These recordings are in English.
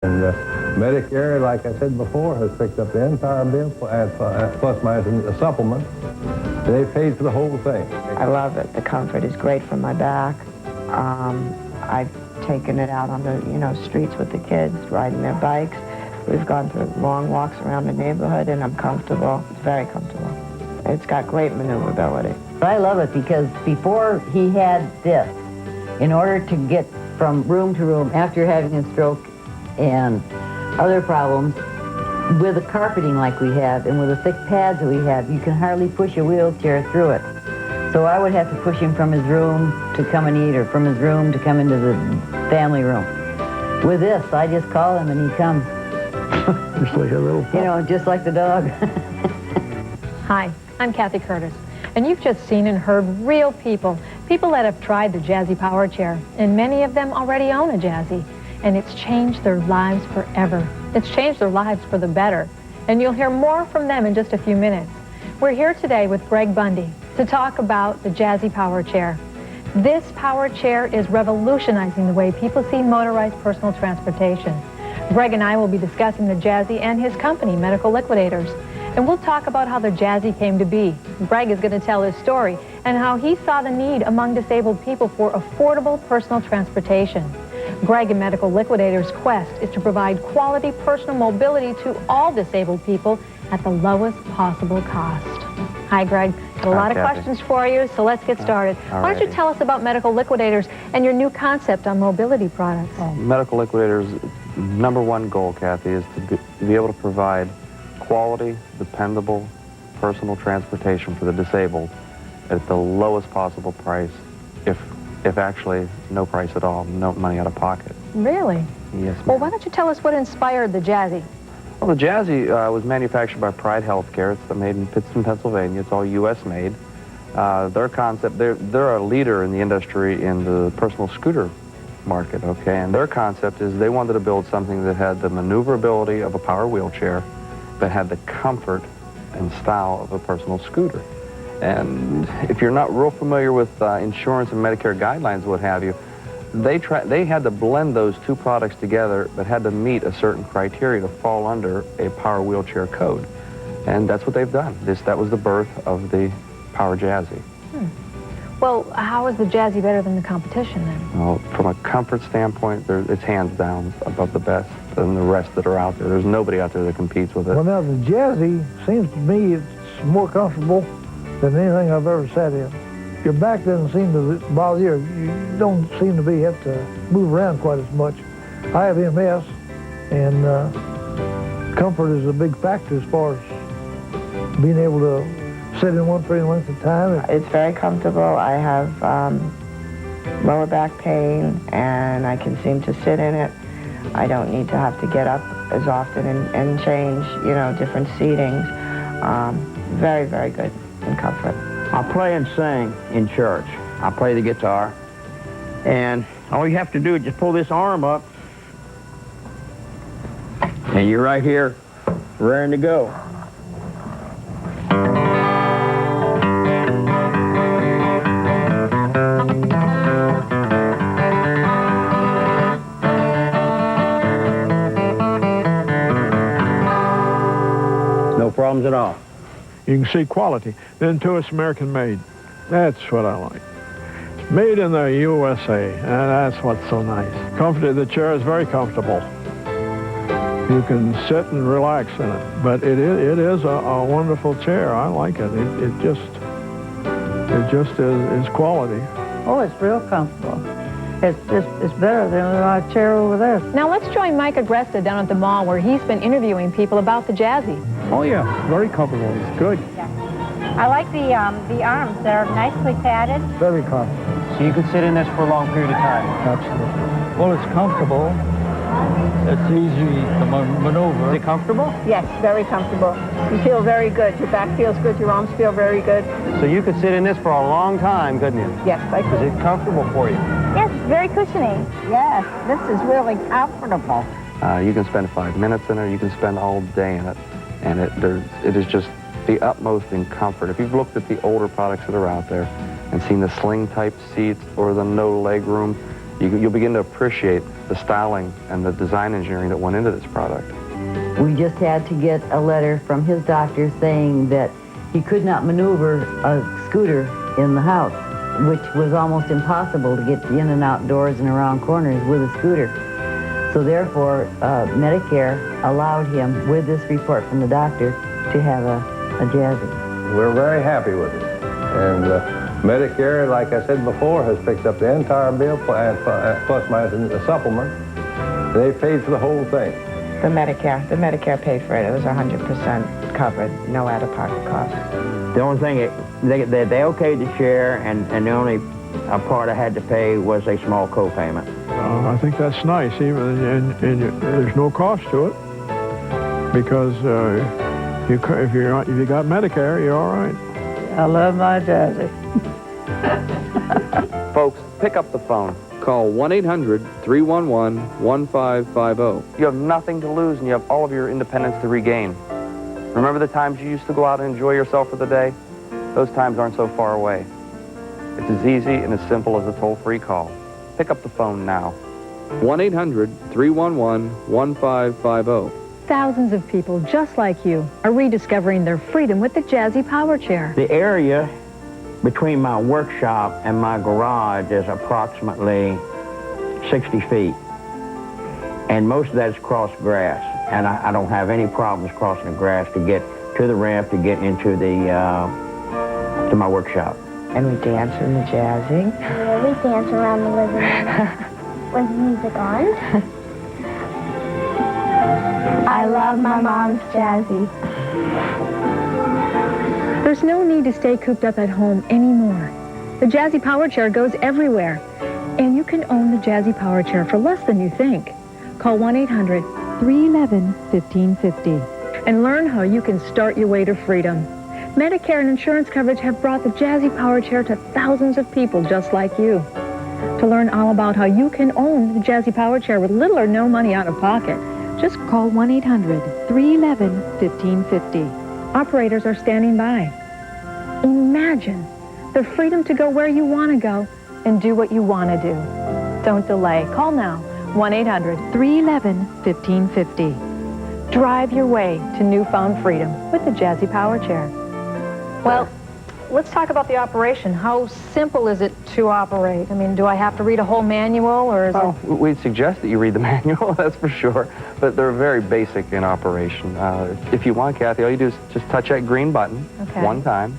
And Medicare, like I said before, has picked up the entire bill, plus minus a supplement. They paid for the whole thing. I love it. The comfort is great for my back. I've taken it out on the, streets with the kids, riding their bikes. We've gone through long walks around the neighborhood, and I'm comfortable. It's very comfortable. It's got great maneuverability. I love it because before he had this, in order to get from room to room after having a stroke and other problems, with the carpeting like we have and with the thick pads that we have, you can hardly push a wheelchair through it. So I would have to push him from his room to come and eat, or from his room to come into the family room. With this, I just call him and he comes. Just like a little pup. Just like the dog. Hi, I'm Kathy Curtis, and you've just seen and heard real people that have tried the Jazzy Power Chair, and many of them already own a Jazzy, and it's changed their lives forever. It's changed their lives for the better, and you'll hear more from them in just a few minutes. We're here today with Greg Bundy to talk about the Jazzy Power Chair. This power chair is revolutionizing the way people see motorized personal transportation. Greg and I will be discussing the Jazzy and his company, Medical Liquidators. And we'll talk about how the Jazzy came to be. Greg is going to tell his story and how he saw the need among disabled people for affordable personal transportation. Greg and Medical Liquidators' quest is to provide quality personal mobility to all disabled people at the lowest possible cost. Hi, Greg. Got a lot of questions for you, so let's get started. Why don't you tell us about Medical Liquidators and your new concept on mobility products? Medical Liquidators' #1 goal, Kathy, is to be able to provide quality, dependable personal transportation for the disabled at the lowest possible price, if actually no price at all, no money out of pocket. Really? Yes, ma'am. Well, why don't you tell us what inspired the Jazzy? Well, the Jazzy was manufactured by Pride Healthcare. It's made in Pittston, Pennsylvania. It's all U.S. made. Their concept, they're a leader in the industry in the personal scooter market, okay? And their concept is they wanted to build something that had the maneuverability of a power wheelchair, but had the comfort and style of a personal scooter. And if you're not real familiar with insurance and Medicare guidelines, what have you, they had to blend those two products together, but had to meet a certain criteria to fall under a power wheelchair code. And that's what they've done. That was the birth of the Power Jazzy. Well, how is the Jazzy better than the competition, then? Well, from a comfort standpoint, it's hands down above the best than the rest that are out there. There's nobody out there that competes with it. Well, now, the Jazzy seems to me it's more comfortable than anything I've ever sat in. Your back doesn't seem to bother you. You don't seem to have to move around quite as much. I have MS, and comfort is a big factor as far as being able to sit in one for any length of time. It's very comfortable. I have lower back pain, and I can seem to sit in it. I don't need to have to get up as often and change, different seatings. Very, very good in comfort. I play and sing in church. I play the guitar, and all you have to do is just pull this arm up, and you're right here, raring to go. No problems at all. You can see quality. Then, too, it's American-made. That's what I like. It's made in the USA, and that's what's so nice. Comfort, the chair is very comfortable. You can sit and relax in it, but it is a wonderful chair. I like it. It just is quality. Oh, it's real comfortable. It's better than our chair over there. Now let's join Mike Agresta down at the mall, where he's been interviewing people about the Jazzy. Oh, yeah, very comfortable. It's good. Yeah. I like the arms. They're nicely padded. Very comfortable. So you can sit in this for a long period of time? Absolutely. Well, it's comfortable. It's easy to maneuver. Is it comfortable? Yes, very comfortable. You feel very good. Your back feels good. Your arms feel very good. So you could sit in this for a long time, couldn't you? Yes, I could. Is it comfortable for you? Yes, very cushiony. Yes, this is really comfortable. You can spend 5 minutes in it. You can spend all day in it. And it is just the utmost in comfort. If you've looked at the older products that are out there and seen the sling-type seats or the no leg room, you'll begin to appreciate the styling and the design engineering that went into this product. We just had to get a letter from his doctor saying that he could not maneuver a scooter in the house, which was almost impossible to get in and outdoors and around corners with a scooter. So therefore, Medicare allowed him, with this report from the doctor, to have a Jazzy. We're very happy with it. And Medicare, like I said before, has picked up the entire bill plus minus a supplement. They paid for the whole thing. The Medicare paid for it. It was 100% covered, no out-of-pocket costs. The only thing, they okayed the chair, and the only part I had to pay was a small co-payment. I think that's nice, even and there's no cost to it, because if you got Medicare, you're all right. I love my Jazzy. Folks, pick up the phone. Call 1-800-311-1550. You have nothing to lose, and you have all of your independence to regain. Remember the times you used to go out and enjoy yourself for the day? Those times aren't so far away. It's as easy and as simple as a toll-free call. Pick up the phone now. 1-800-311-1550. Thousands of people just like you are rediscovering their freedom with the Jazzy Power Chair. The area between my workshop and my garage is approximately 60 feet. And most of that is crossed grass. And I don't have any problems crossing the grass to get to the ramp, to get into to my workshop. And we dance in the Jazzy. Yeah, we dance around the living room with music on. I love my mom's Jazzy. There's no need to stay cooped up at home anymore. The Jazzy Power Chair goes everywhere. And you can own the Jazzy Power Chair for less than you think. Call 1-800-311-1550 and learn how you can start your way to freedom. Medicare and insurance coverage have brought the Jazzy Power Chair to thousands of people just like you. To learn all about how you can own the Jazzy Power Chair with little or no money out of pocket, just call 1-800-311-1550. Operators are standing by. Imagine the freedom to go where you want to go and do what you want to do. Don't delay. Call now, 1-800-311-1550. Drive your way to newfound freedom with the Jazzy Power Chair. Well, let's talk about the operation. How simple is it to operate? I mean, do I have to read a whole manual, or is it... We'd suggest that you read the manual, that's for sure, but they're very basic in operation. If you want, Kathy, all you do is just touch that green button one time.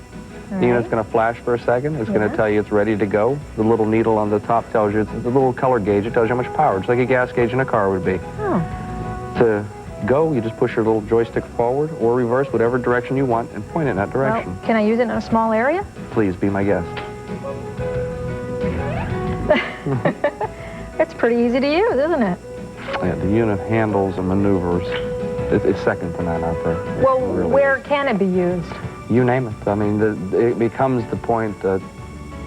The unit's going to flash for a second. It's going to tell you it's ready to go. The little needle on the top tells you, it's the little color gauge. It tells you how much power, just like a gas gauge in a car would be. Oh. To go, you just push your little joystick forward or reverse, whatever direction you want, and point it in that direction. Well, can I use it in a small area? Please be my guest. It's pretty easy to use, isn't it? Yeah, the unit handles and maneuvers. It's second to none out there. Well, really where can it be used? You name it. I mean, it becomes the point that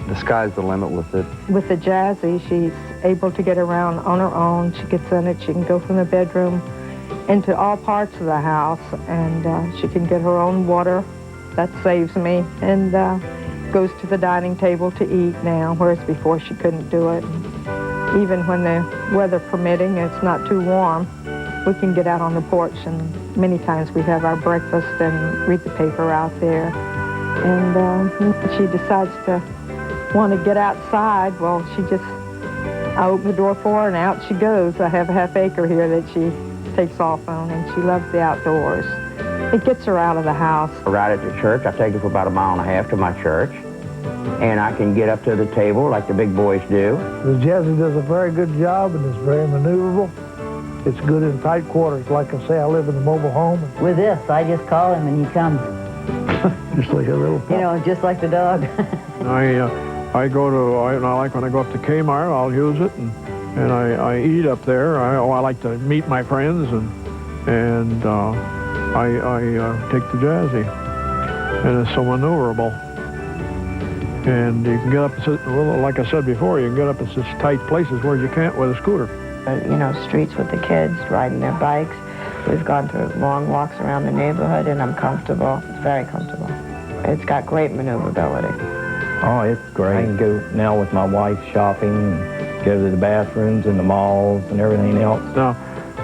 the sky's the limit with it. With the Jazzy, she's able to get around on her own. She gets in it. She can go from the bedroom into all parts of the house, and she can get her own water. That saves me. And goes to the dining table to eat now, whereas before she couldn't do it. Even when the weather permitting, it's not too warm, we can get out on the porch, and many times we have our breakfast and read the paper out there. And she decides to want to get outside. Well, I open the door for her, and out she goes. I have a half acre here that she takes off on, and she loves the outdoors. It gets her out of the house. Right at the church, I take her for about 1.5 miles to my church, and I can get up to the table like the big boys do. The Jazzy does a very good job, and it's very maneuverable. It's good in tight quarters. Like I say, I live in a mobile home. With this, I just call him and he comes. Just like a little pup. You know, just like the dog. I go to, I like when I go up to Kmart, I'll use it, and I eat up there. I like to meet my friends, and I take the Jazzy, and it's so maneuverable. And you can get up, like I said before, you can get up in such tight places where you can't with a scooter. Streets with the kids, riding their bikes. We've gone through long walks around the neighborhood, and I'm comfortable. It's very comfortable. It's got great maneuverability. Oh, it's great. I can go now with my wife shopping. go to the bathrooms and the malls and everything else. Now,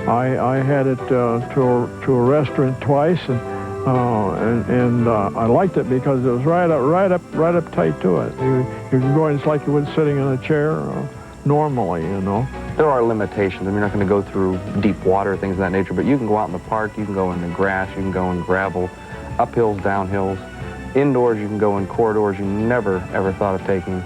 I had it to a restaurant twice, and I liked it because it was right up tight to it. You can go in, it's like you would sitting in a chair normally, you know. There are limitations. I mean, you're not going to go through deep water, things of that nature, but you can go out in the park, you can go in the grass, you can go in gravel, uphills, downhills. Indoors, you can go in corridors. You never, ever thought of taking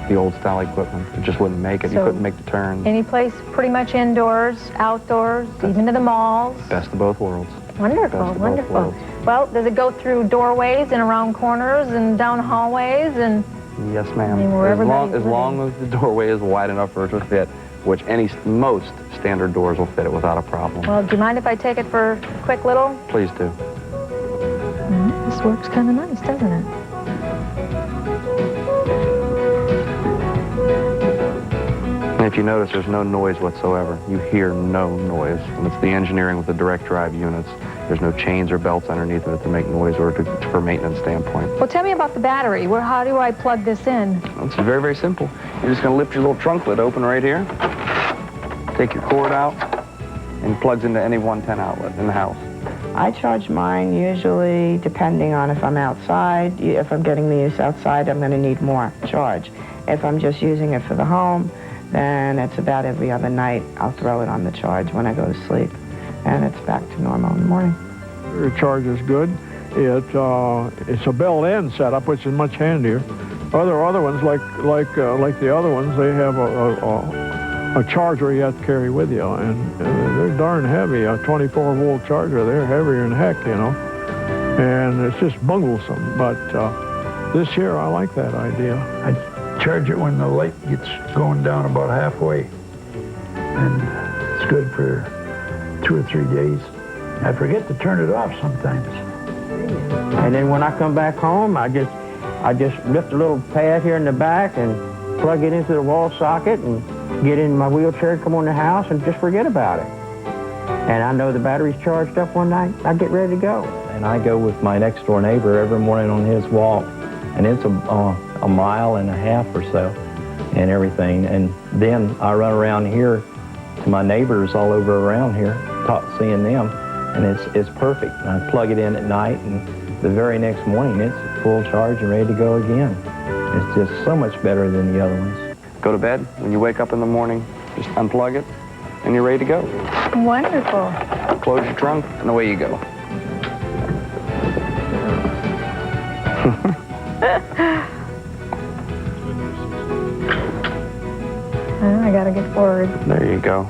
the old style equipment. It just wouldn't make it. You couldn't make the turn. Any place pretty much indoors, outdoors, even to the malls. Best of both worlds. Wonderful, wonderful. Well, does it go through doorways and around corners and down hallways and? Yes, ma'am. I mean, as long as the doorway is wide enough for it to fit, which most standard doors will fit it without a problem. Well, do you mind if I take it for a quick little? Please do. This works kind of nice, doesn't it? And if you notice, there's no noise whatsoever. You hear no noise. And it's the engineering with the direct drive units. There's no chains or belts underneath of it to make noise or for maintenance standpoint. Well, tell me about the battery. How do I plug this in? Well, it's very, very simple. You're just going to lift your little trunk lid open right here, take your cord out, and it plugs into any 110 outlet in the house. I charge mine usually depending on if I'm outside. If I'm getting the use outside, I'm going to need more charge. If I'm just using it for the home, then it's about every other night I'll throw it on the charge when I go to sleep. And it's back to normal in the morning. Your charge is good. It's a built-in setup, which is much handier. Other ones, like the other ones, they have a charger you have to carry with you, and they're darn heavy. A 24-volt charger, they're heavier than heck, you know. And it's just bunglesome. But this year, I like that idea. I charge it when the light gets going down about halfway, and it's good for 2 or 3 days. I forget to turn it off sometimes. And then when I come back home, I just lift a little pad here in the back and plug it into the wall socket and get in my wheelchair, come on the house, and just forget about it. And I know the battery's charged up one night, I get ready to go. And I go with my next door neighbor every morning on his walk, and it's a mile and a half or so and everything. And then I run around here to my neighbors all over around here, seeing them, and it's perfect. And I plug it in at night, and the very next morning it's full charge and ready to go again. It's just so much better than the other ones. Go to bed. When you wake up in the morning, just unplug it, and you're ready to go. Wonderful. Close your trunk, and away you go. I gotta get forward. There you go.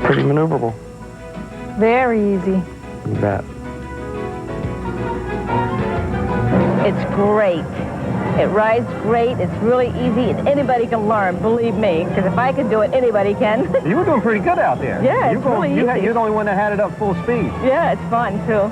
Pretty maneuverable. Very easy. You bet. It's great. It rides great. It's really easy, and anybody can learn, believe me. Because if I can do it, anybody can. You were doing pretty good out there. Yeah, it's really easy. You're the only one that had it up full speed. Yeah, it's fun, too.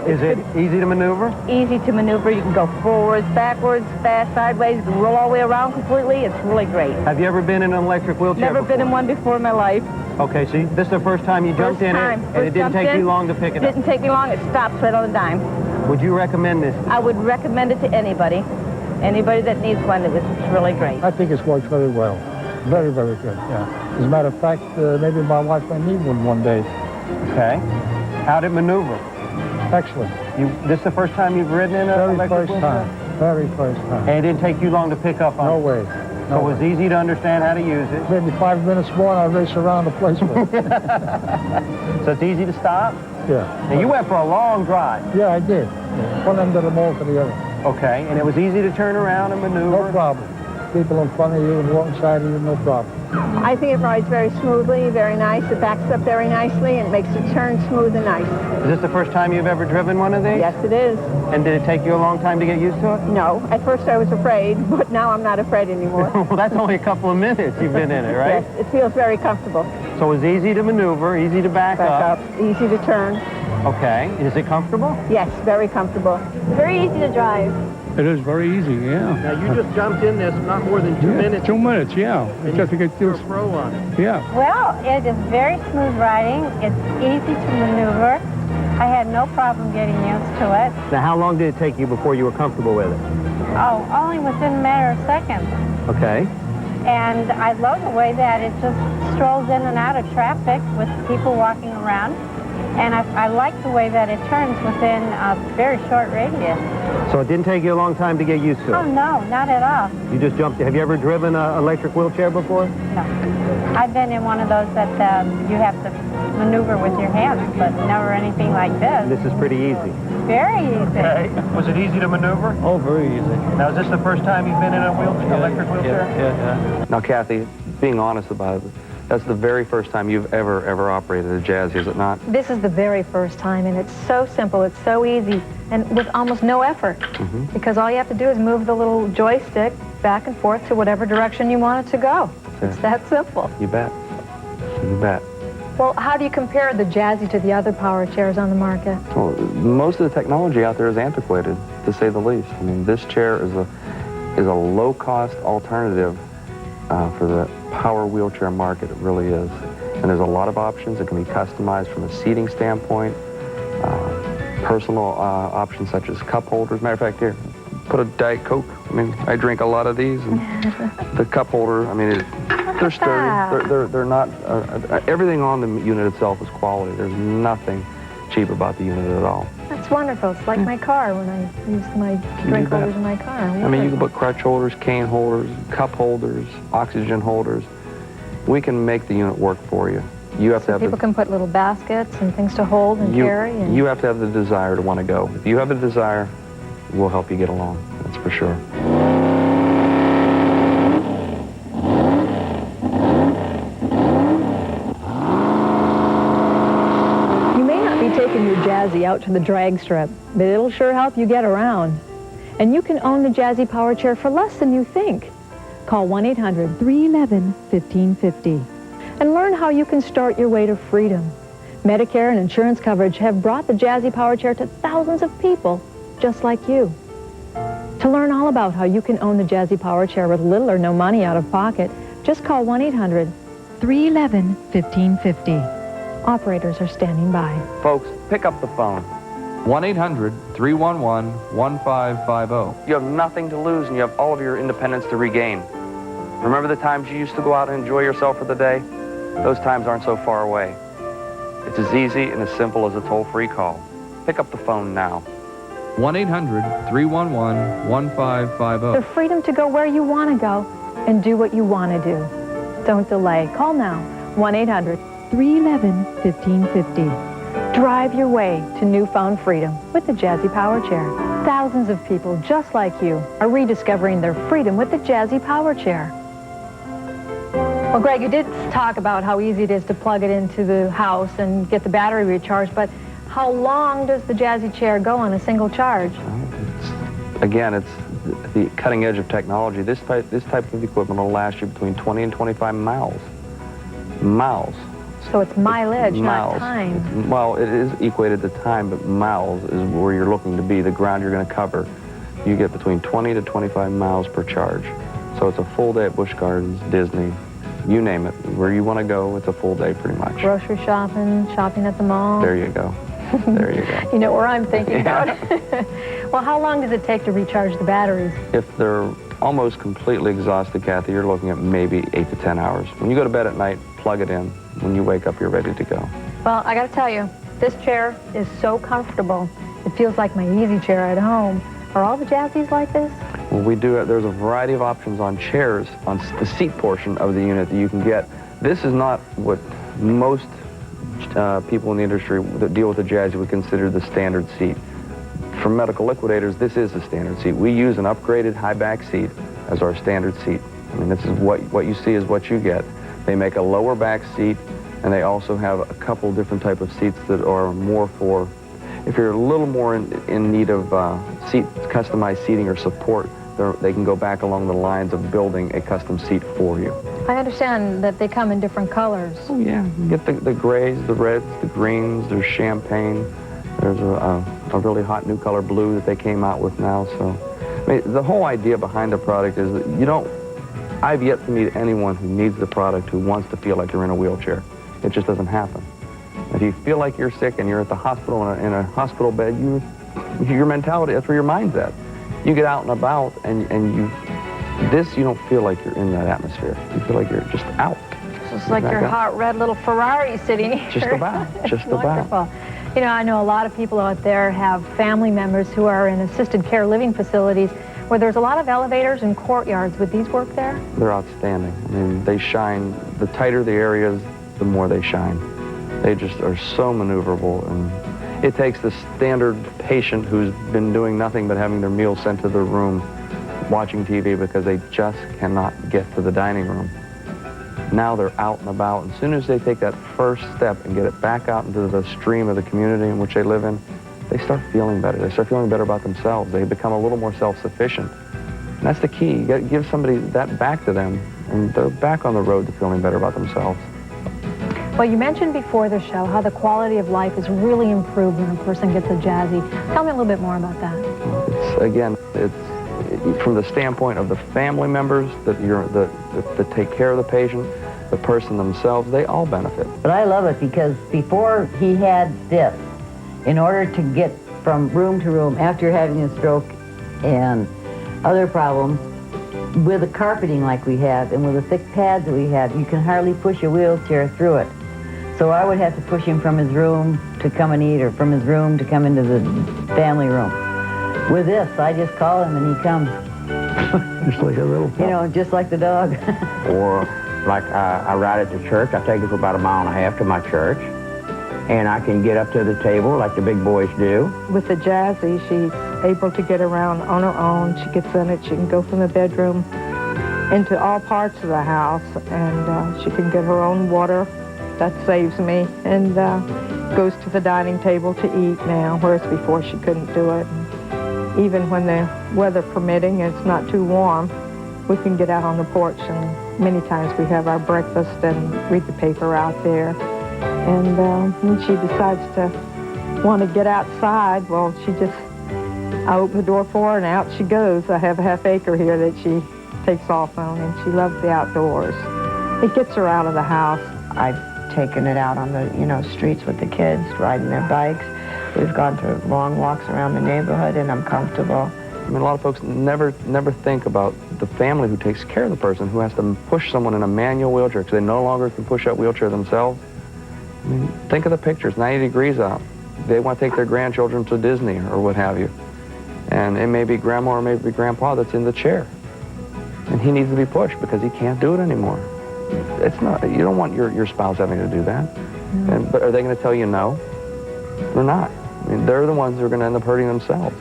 Is it easy to maneuver? Easy to maneuver. You can go forwards, backwards, fast, sideways. You can roll all the way around completely. It's really great. Have you ever been in an electric wheelchair Never before? been in one before in my life. Okay, so this is the first time you jumped in it, and it didn't take you long to pick it up. Didn't take me long. It stops right on the dime. Would you recommend this? I would recommend it to anybody. Anybody that needs one, it's really great. I think it's worked very well. Very, very good, yeah. As a matter of fact, maybe my wife may need one day. Okay. How'd it maneuver? Excellent. This is the first time you've ridden in an electric wheelchair? Very first time. And it didn't take you long to pick up on No it? way. So it was easy to understand how to use it? Maybe 5 minutes more and I race around the place with it. So it's easy to stop? Yeah. And you went for a long drive? Yeah, I did. Yeah. One end of the mall to the other. Okay, and it was easy to turn around and maneuver? No problem. People in front of you and alongside of you, no problem. I think it rides very smoothly, very nice. It backs up very nicely and makes the turn smooth and nice. Is this the first time you've ever driven one of these? Yes, it is. And did it take you a long time to get used to it? No. At first I was afraid, but now I'm not afraid anymore. Well, that's only a couple of minutes you've been in it, right? Yes, it feels very comfortable. So it was easy to maneuver, easy to back up. Easy to turn. Okay. Is it comfortable? Yes, very comfortable. Very easy to drive. It is very easy, yeah. Now, you just jumped in this not more than 2 minutes. 2 minutes, yeah. And Just to get you're a used. pro on it. Yeah. Well, it is very smooth riding. It's easy to maneuver. I had no problem getting used to it. Now, how long did it take you before you were comfortable with it? Oh, only within a matter of seconds. Okay. And I love the way that it just strolls in and out of traffic with people walking around. And I like the way that it turns within a very short radius. So it didn't take you a long time to get used to it? Oh, no, not at all. You just jumped. Have you ever driven an electric wheelchair before? No. I've been in one of those that you have to maneuver with your hands, but never anything like this. This is pretty easy. Very easy. Okay. Was it easy to maneuver? Oh, very easy. Now, is this the first time you've been in a electric wheelchair? Yeah. Now, Kathy, being honest about it, that's the very first time you've ever operated a Jazzy, is it not? This is the very first time, and it's so simple, it's so easy, and with almost no effort. Because all you have to do is move the little joystick back and forth to whatever direction you want it to go. It's that simple. You bet. You bet. Well, how do you compare the Jazzy to the other power chairs on the market? Well, most of the technology out there is antiquated, to say the least. I mean, this chair is a low-cost alternative for the power wheelchair market. It really is. And there's a lot of options. It can be customized from a seating standpoint, personal options such as cup holders. Matter of fact, here, put a Diet Coke. I mean, I drink a lot of these. And the cup holder, I mean, they're sturdy. They're not, everything on the unit itself is quality. There's nothing cheap about the unit at all. That's wonderful. It's like my car when I use my drink holders in my car. I mean, you can put crutch holders, cane holders, cup holders, oxygen holders. We can make the unit work for you. You have to have people can put little baskets and things to hold and carry. And you have to have the desire to want to go. If you have a desire, we'll help you get along. That's for sure. Taking your Jazzy out to the drag strip, but it'll sure help you get around. And you can own the Jazzy Power Chair for less than you think. Call 1-800-311-1550 and learn how you can start your way to freedom. Medicare and insurance coverage have brought the Jazzy Power Chair to thousands of people just like you. To learn all about how you can own the Jazzy Power Chair with little or no money out of pocket, just call 1-800-311-1550. Operators are standing by. Folks, pick up the phone. 1-800-311-1550. You have nothing to lose and you have all of your independence to regain. Remember the times you used to go out and enjoy yourself for the day? Those times aren't so far away. It's as easy and as simple as a toll-free call. Pick up the phone now. 1-800-311-1550. The freedom to go where you want to go and do what you want to do. Don't delay. Call now. 1-800-311-1550. Drive your way to newfound freedom with the Jazzy Power Chair. Thousands of people just like you are rediscovering their freedom with the Jazzy Power Chair. Well, Greg, you did talk about how easy it is to plug it into the house and get the battery recharged, but how long does the Jazzy Chair go on a single charge? Again, it's the cutting edge of technology. This type of equipment will last you between 20 and 25 miles. Miles. So it's mileage, miles. Not time. Well, it is equated to time, but miles is where you're looking to be, the ground you're going to cover. You get between 20 to 25 miles per charge. So it's a full day at Busch Gardens, Disney, you name it. Where you want to go, it's a full day pretty much. Grocery shopping at the mall. There you go. There you go. You know where I'm thinking about it. Well, how long does it take to recharge the batteries? If they're almost completely exhausted, Kathy, you're looking at maybe 8 to 10 hours. When you go to bed at night, plug it in. When you wake up, you're ready to go. Well, I got to tell you, this chair is so comfortable. It feels like my easy chair at home. Are all the Jazzies like this? Well, we do. There's a variety of options on chairs, on the seat portion of the unit that you can get. This is not what most people in the industry that deal with the Jazzy would consider the standard seat. For medical liquidators, this is the standard seat. We use an upgraded high back seat as our standard seat. I mean, this is what you see is what you get. They make a lower back seat, and they also have a couple different type of seats that are more for, if you're a little more in need of customized seating or support, they can go back along the lines of building a custom seat for you. I understand that they come in different colors. Oh, yeah. You get the grays, the reds, the greens, there's champagne. There's a really hot new color blue that they came out with now. So, I mean, the whole idea behind the product is that I've yet to meet anyone who needs the product who wants to feel like they're in a wheelchair. It just doesn't happen. If you feel like you're sick and you're at the hospital in a hospital bed, your mentality, that's where your mind's at. You get out and about and you don't feel like you're in that atmosphere. You feel like you're just out. It's like your hot red little Ferrari sitting here. Just about, just about. Wonderful. You know, I know a lot of people out there have family members who are in assisted care living facilities where there's a lot of elevators and courtyards. Would these work there? They're outstanding. I mean, they shine. The tighter the areas, the more they shine. They just are so maneuverable, and it takes the standard patient who's been doing nothing but having their meals sent to their room, watching TV because they just cannot get to the dining room. Now they're out and about, and as soon as they take that first step and get it back out into the stream of the community in which they live in, they start feeling better. They start feeling better about themselves. They become a little more self-sufficient. And that's the key. You got to give somebody that back to them, and they're back on the road to feeling better about themselves. Well, you mentioned before the show how the quality of life is really improved when a person gets a Jazzy. Tell me a little bit more about that. It's from the standpoint of the family members that take care of the patient, the person themselves, they all benefit. But I love it because before he had this, in order to get from room to room after having a stroke and other problems, with the carpeting like we have and with the thick pads that we have, you can hardly push a wheelchair through it. So I would have to push him from his room to come and eat, or from his room to come into the family room. With this, I just call him and he comes. Just like a little pup. You know, just like the dog. Or like I ride it to church. I take it for about 1.5 miles to my church. And I can get up to the table like the big boys do. With the Jazzy, she's able to get around on her own. She gets in it. She can go from the bedroom into all parts of the house, and she can get her own water. That saves me. And goes to the dining table to eat now, whereas before she couldn't do it. And even when the weather permitting, it's not too warm, we can get out on the porch, and many times we have our breakfast and read the paper out there. And when she decides to want to get outside, well, I open the door for her and out she goes. I have a half acre here that she takes off on, and she loves the outdoors. It gets her out of the house. I've taken it out on the, streets with the kids, riding their bikes. We've gone through long walks around the neighborhood, and I'm comfortable. I mean, a lot of folks never think about the family who takes care of the person, who has to push someone in a manual wheelchair because they no longer can push that wheelchair themselves. I mean, think of the pictures, 90 degrees out. They want to take their grandchildren to Disney or what have you. And it may be grandma or maybe grandpa that's in the chair. And he needs to be pushed because he can't do it anymore. It's not, you don't want your spouse having to do that. Mm. But are they going to tell you no? They're not. I mean, they're the ones who are going to end up hurting themselves.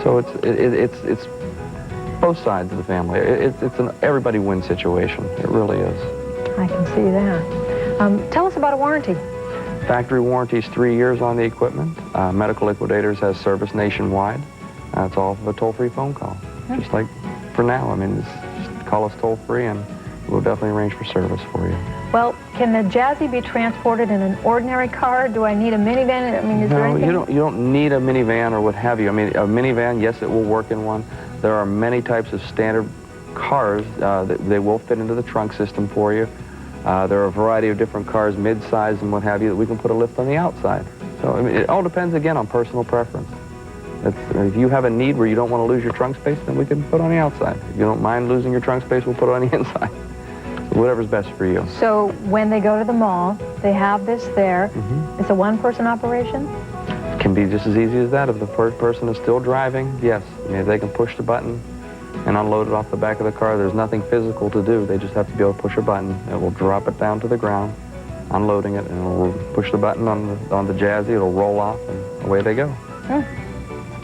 So it's both sides of the family. It's an everybody wins situation. It really is. I can see that. Tell us about a warranty. Factory warranty is 3 years on the equipment. Medical Liquidators has service nationwide. It's all of a toll-free phone call. Just like for now. I mean, just call us toll-free and we'll definitely arrange for service for you. Well, can the Jazzy be transported in an ordinary car? Do I need a minivan? I mean, is there anything? No, you don't need a minivan or what have you. I mean, a minivan, yes, it will work in one. There are many types of standard cars that they will fit into the trunk system for you. There are a variety of different cars, mid-size and what have you, that we can put a lift on the outside. So, I mean, it all depends, again, on personal preference. If you have a need where you don't want to lose your trunk space, then we can put it on the outside. If you don't mind losing your trunk space, we'll put it on the inside. Whatever's best for you. So when they go to the mall, they have this there. Mm-hmm. It's a one-person operation? It can be just as easy as that. If the first person is still driving, yes. I mean, they can push the button and unload it off the back of the car. There's nothing physical to do. They just have to be able to push a button. It will drop it down to the ground, unloading it, and it'll push the button on the Jazzy. It'll roll off, and away they go.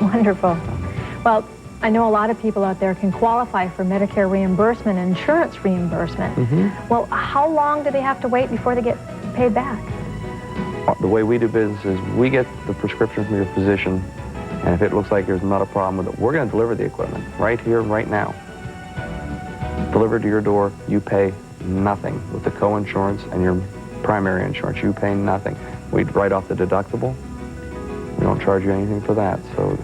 Wonderful. Well, I know a lot of people out there can qualify for Medicare reimbursement and insurance reimbursement. Mm-hmm. Well, how long do they have to wait before they get paid back? The way we do business is we get the prescription from your physician, and if it looks like there's not a problem with it, we're going to deliver the equipment right here, right now. Delivered to your door, you pay nothing. With the co-insurance and your primary insurance, you pay nothing. We write off the deductible. We don't charge you anything for that. So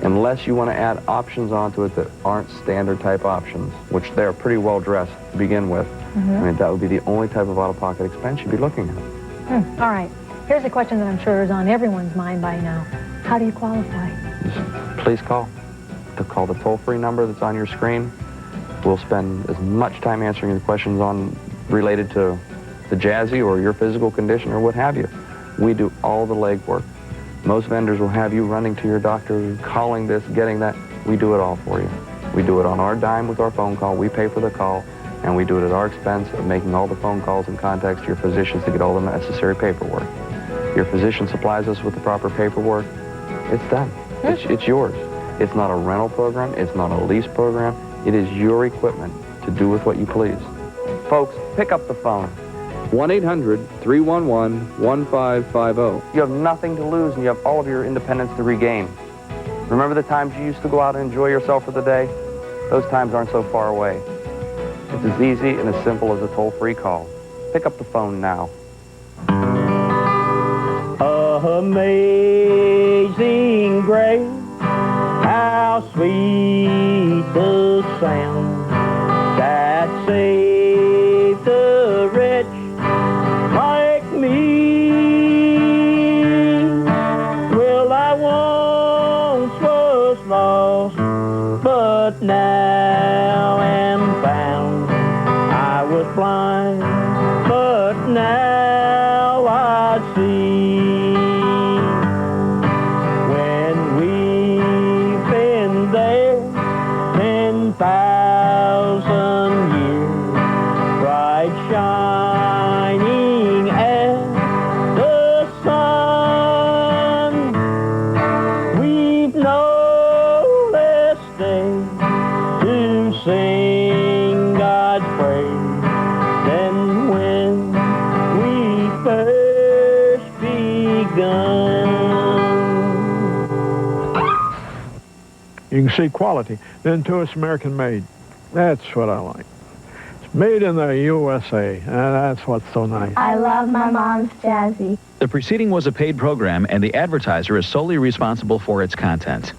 unless you want to add options onto it that aren't standard type options, which they're pretty well dressed to begin with, I mean, that would be the only type of out-of-pocket expense you'd be looking at. All right. Here's a question that I'm sure is on everyone's mind by now. How do you qualify? Please call. Call the toll-free number that's on your screen. We'll spend as much time answering the questions related to the Jazzy or your physical condition or what have you. We do all the legwork. Most vendors will have you running to your doctor, calling this, getting that. We do it all for you. We do it on our dime with our phone call. We pay for the call, and we do it at our expense of making all the phone calls and contacts to your physicians to get all the necessary paperwork. Your physician supplies us with the proper paperwork. It's done. It's yours. It's not a rental program. It's not a lease program. It is your equipment to do with what you please. Folks, pick up the phone. 1-800-311-1550. You have nothing to lose, and you have all of your independence to regain. Remember the times you used to go out and enjoy yourself for the day? Those times aren't so far away. It's as easy and as simple as a toll-free call. Pick up the phone now. Amazing grace, how sweet the sound that saved a wretch like me. Well, I once was lost, but now am found. I was blind, but now I see. When we've been there 10,000 years, bright shining as the sun, we've no less day to sing God's praise than when we first begun. You can see quality. Then to us American made. That's what I like. It's made in the USA, and that's what's so nice. I love my mom's Jazzy. The preceding was a paid program, and the advertiser is solely responsible for its content.